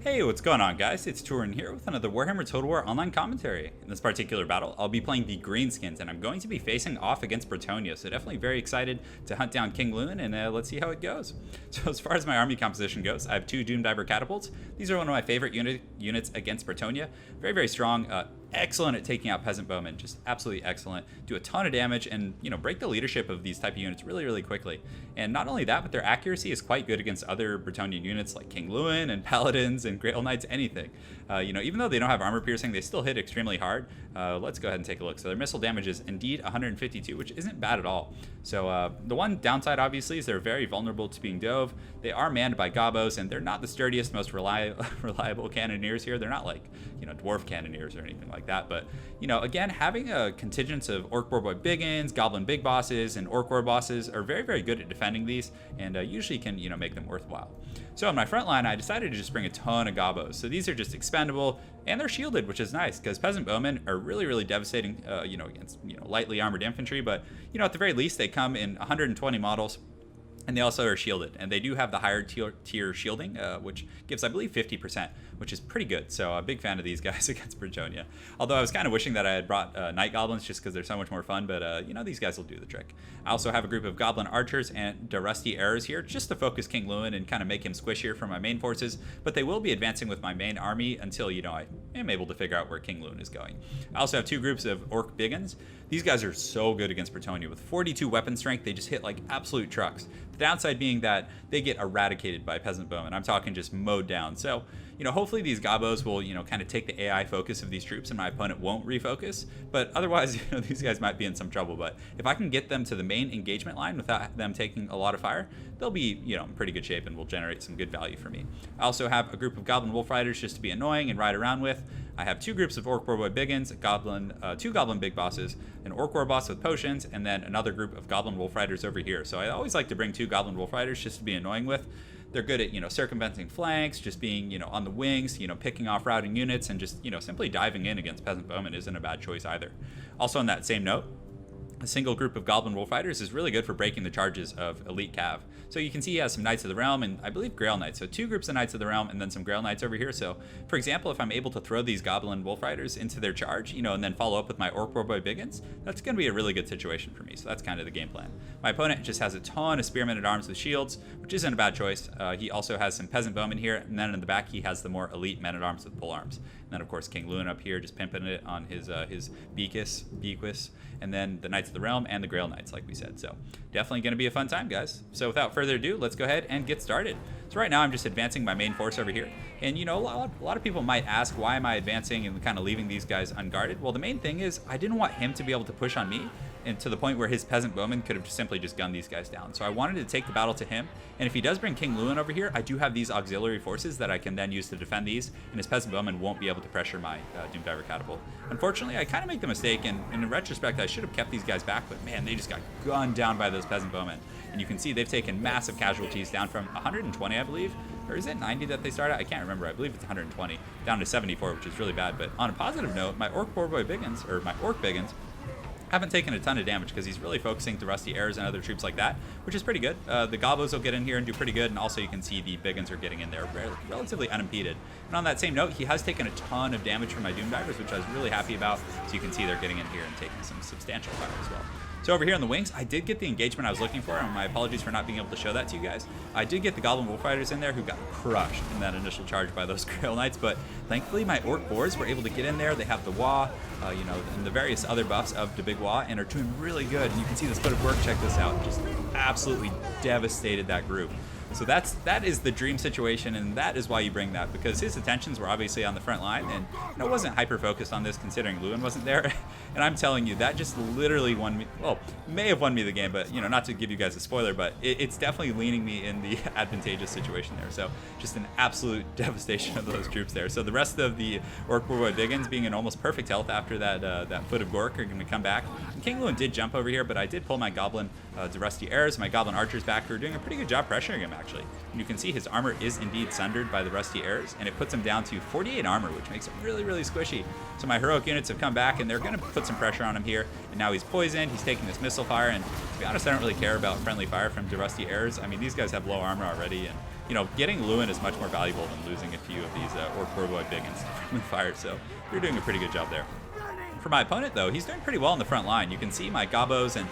Hey, what's going on, guys? It's Turin here with another Warhammer Total War online commentary. In this particular battle, I'll be playing the Greenskins, and I'm going to be facing off against Bretonnia, so definitely very excited to hunt down King Lewin, and let's see how it goes. So as far as my army composition goes, I have two Doomdiver catapults. These are one of my favorite units against Bretonnia. Very, very strong, excellent at taking out peasant bowmen, just absolutely excellent. Do a ton of damage and, break the leadership of these type of units really, really quickly. And not only that, but their accuracy is quite good against other Bretonnian units like King Lewin and Paladins and GRAIL Knights, anything. Even though they don't have armor piercing, they still hit extremely hard. Let's go ahead and take a look. So their missile damage is indeed 152, which isn't bad at all. So the one downside, obviously, is they're very vulnerable to being dove. They are manned by gobos, and they're not the sturdiest, most reliable cannoneers here. They're not like, dwarf cannoneers or anything like that. But, again, having a contingent of Orc Boar Boy Biggins, Goblin Big Bosses, and Orc War Bosses are very, very good at defending these, and usually can, make them worthwhile. So on my front line, I decided to just bring a ton of gobos. So these are just expendable, and they're shielded, which is nice, because peasant bowmen are really, really devastating, against, lightly armored infantry. But, at the very least, they come in 120 models. And they also are shielded, and they do have the higher tier shielding, which gives, I believe, 50%, which is pretty good. So a big fan of these guys against Bretonnia. Although I was kind of wishing that I had brought Night Goblins just because they're so much more fun, but these guys will do the trick. I also have a group of Goblin Archers and Rusty Arrows here just to focus King Lewin and kind of make him squishier for my main forces, but they will be advancing with my main army until, I am able to figure out where King Lewin is going. I also have two groups of Orc Biggins. These guys are so good against Bretonnia. With 42 weapon strength, they just hit like absolute trucks. The downside being that they get eradicated by peasant bowmen. I'm talking just mowed down. So, hopefully these gobos will, kind of take the AI focus of these troops and my opponent won't refocus. But otherwise, these guys might be in some trouble. But if I can get them to the main engagement line without them taking a lot of fire, they'll be, in pretty good shape and will generate some good value for me. I also have a group of Goblin Wolf Riders just to be annoying and ride around with. I have two groups of Orc Boar Boy Biggins, two Goblin Big Bosses, an Orc War Boss with potions, and then another group of Goblin Wolf Riders over here. So I always like to bring two Goblin Wolf Riders just to be annoying with. They're good at, circumventing flanks, just being, on the wings, picking off routing units, and just, simply diving in against peasant bowmen isn't a bad choice either. Also on that same note, a single group of Goblin Wolf Riders is really good for breaking the charges of Elite Cav. So you can see he has some Knights of the Realm and I believe GRAIL Knights. So two groups of Knights of the Realm and then some GRAIL Knights over here. So for example, if I'm able to throw these Goblin Wolf Riders into their charge, and then follow up with my Orc Boar Boy Biggins, that's going to be a really good situation for me. So that's kind of the game plan. My opponent just has a ton of Spearmen at Arms with shields, which isn't a bad choice. He also has some Peasant Bowmen here, and then in the back he has the more elite Men at Arms with pole arms. And then of course King Lewin up here just pimping it on his Beakus, and then the Knights of the Realm and the GRAIL Knights, like we said. So definitely going to be a fun time, guys. So without further ado, let's go ahead and get started. So right now I'm just advancing my main force over here. And a lot of people might ask, why am I advancing and kind of leaving these guys unguarded? Well, the main thing is I didn't want him to be able to push on me, and to the point where his peasant bowmen could have simply just gunned these guys down. So I wanted to take the battle to him, and if he does bring King Lewin over here, I do have these auxiliary forces that I can then use to defend these, and his peasant bowmen won't be able to pressure my Doomdiver catapult. Unfortunately, I kind of make the mistake, and in retrospect, I should have kept these guys back, but man, they just got gunned down by those peasant bowmen. And you can see they've taken massive casualties down from 120, I believe, or is it 90 that they start at? I can't remember. I believe it's 120, down to 74, which is really bad. But on a positive note, my Orc Boar Boy Biggins, or my Orc Biggins, haven't taken a ton of damage because he's really focusing the Rusty Arrows and other troops like that, which is pretty good. The Gobos will get in here and do pretty good, and also you can see the Biggins are getting in there relatively unimpeded. And on that same note, he has taken a ton of damage from my Doomdivers, which I was really happy about. So you can see they're getting in here and taking some substantial fire as well. So over here on the wings, I did get the engagement I was looking for, and my apologies for not being able to show that to you guys. I did get the Goblin Wolf Riders in there who got crushed in that initial charge by those GRAIL Knights, but thankfully my Orc Boars were able to get in there. They have the Wa, and the various other buffs of the Big Wa, and are doing really good. And you can see this foot of work, check this out, just absolutely devastated that group. So that is the dream situation, and that is why you bring that, because his attentions were obviously on the front line, and wasn't hyper focused on this considering Lewin wasn't there. And I'm telling you, that just literally won me. Well, may have won me the game, but not to give you guys a spoiler, but it's definitely leaning me in the advantageous situation there. So just an absolute devastation of those troops there. So the rest of the Orc Boar Boy Biggins being in almost perfect health after that foot of Gork are going to come back. And King Lewin did jump over here, but I did pull my Goblin the Rusty Arrows, my Goblin Archers back, who are doing a pretty good job pressuring him, actually. And you can see his armor is indeed sundered by the Rusty Arrows, and it puts him down to 48 armor, which makes him really, really squishy. So my heroic units have come back, and they're going to put some pressure on him here. And now he's poisoned, he's taking this missile fire, and to be honest, I don't really care about friendly fire from the Rusty Arrows. I mean, these guys have low armor already, and you know, getting Lewin is much more valuable than losing a few of these Orc Boy Biggins to friendly fire, so you're doing a pretty good job there. For my opponent, though, he's doing pretty well in the front line. You can see my Gobos and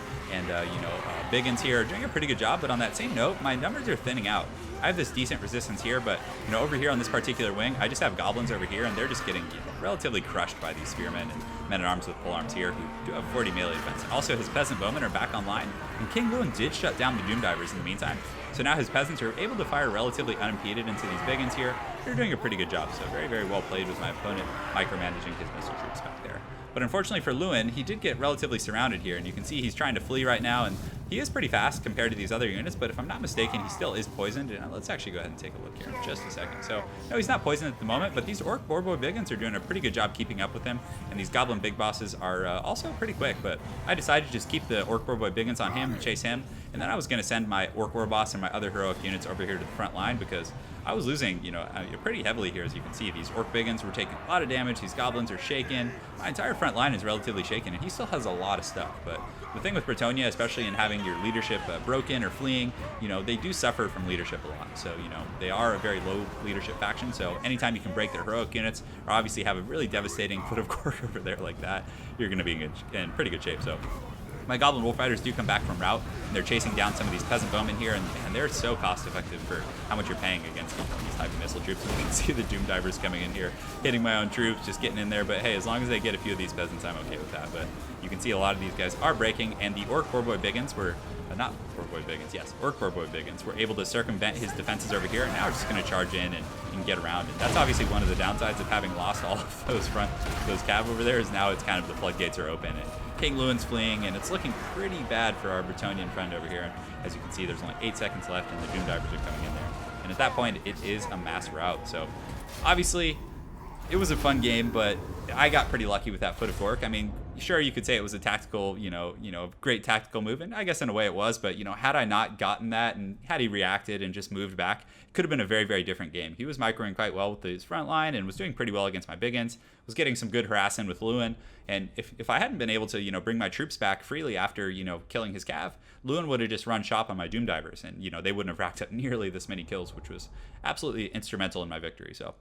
Biggins here are doing a pretty good job, but on that same note, my numbers are thinning out. I have this decent resistance here, but you know, over here on this particular wing, I just have Goblins over here, and they're just getting relatively crushed by these Spearmen and Men-at-Arms with polearms here, who do have 40 melee defense. And also, his Peasant Bowmen are back online, and King Lewin did shut down the Doom Divers in the meantime. So now his peasants are able to fire relatively unimpeded into these Biggins here. They're doing a pretty good job, so very, very well played with my opponent micromanaging his missile troops back there. But unfortunately for Lewin, he did get relatively surrounded here, and you can see he's trying to flee right now, and he is pretty fast compared to these other units, but if I'm not mistaken, he still is poisoned. And let's actually go ahead and take a look here in just a second. So, no, he's not poisoned at the moment, but these Orc Boy Biggins are doing a pretty good job keeping up with him, and these Goblin Big Bosses are also pretty quick, but I decided to just keep the Orc Boy Biggins on him and chase him, and then I was going to send my Orc War Boss and my other heroic units over here to the front line, because I was losing, pretty heavily here, as you can see. These Orc Biggins were taking a lot of damage. These Goblins are shaken. My entire front line is relatively shaken, and he still has a lot of stuff. But the thing with Bretonnia, especially in having your leadership broken or fleeing, they do suffer from leadership a lot. So, they are a very low leadership faction. So anytime you can break their heroic units, or obviously have a really devastating Foot of Gork over there like that, you're going to be in pretty good shape. So my Goblin Wolf Riders do come back from route, and they're chasing down some of these Peasant Bowmen here, and they're so cost effective for how much you're paying against these type of missile troops. You can see the Doom Divers coming in here, hitting my own troops, just getting in there, but hey, as long as they get a few of these peasants, I'm okay with that. But you can see a lot of these guys are breaking, and the Orc Boy Biggins were, not Orc Boy Biggins, yes, Orc Boy Biggins were able to circumvent his defenses over here, and now we're just going to charge in and get around. And that's obviously one of the downsides of having lost all of those cav over there, is now it's kind of the floodgates are open, and King Lewin's fleeing, and it's looking pretty bad for our Bretonian friend over here. As you can see, there's only 8 seconds left, and the Doom Divers are coming in there. And at that point, it is a mass rout. So, obviously, it was a fun game, but I got pretty lucky with that Foot of Gork. I mean, sure, you could say it was a tactical, great tactical move, and I guess in a way it was, but, had I not gotten that, and had he reacted and just moved back, it could have been a very, very different game. He was microing quite well with his front line, and was doing pretty well against my Biggins, was getting some good harassing with Lewin, and if I hadn't been able to, bring my troops back freely after, killing his cav, Lewin would have just run shop on my Doom Divers, and, they wouldn't have racked up nearly this many kills, which was absolutely instrumental in my victory. So,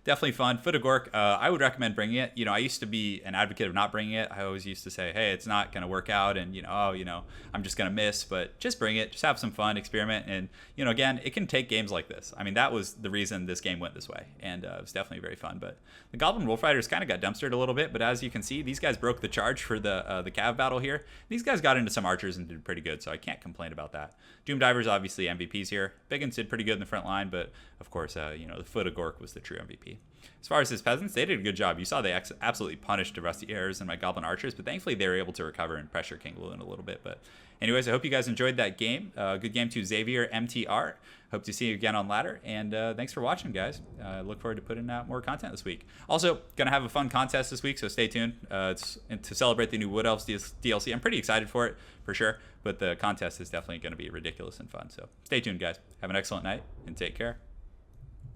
definitely fun. Foot of Gork, I would recommend bringing it. I used to be an advocate of not bringing it. I always used to say, hey, it's not going to work out, and, I'm just going to miss, but just bring it. Just have some fun, experiment, and, again, it can take games like this. I mean, that was the reason this game went this way, and it was definitely very fun. But the Goblin Wolf Riders kind of got dumpstered a little bit, but as you can see, these guys broke the charge for the cav battle here. These guys got into some archers and did pretty good, so I can't complain about that. Doom Divers, obviously, MVPs here. Biggins did pretty good in the front line, but, of course, the Foot of Gork was the true MVP. As far as his peasants, they did a good job. You saw they absolutely punished the Rusty Arrows and my Goblin Archers, but thankfully they were able to recover and pressure King Lewin a little bit. But anyways, I hope you guys enjoyed that game. Good game to Xavier MTR. Hope to see you again on Ladder, and thanks for watching, guys. Look forward to putting out more content this week. Also, gonna have a fun contest this week, so stay tuned. It's to celebrate the new Wood Elves DLC. I'm pretty excited for it, for sure, but the contest is definitely gonna be ridiculous and fun. So stay tuned, guys. Have an excellent night, and take care.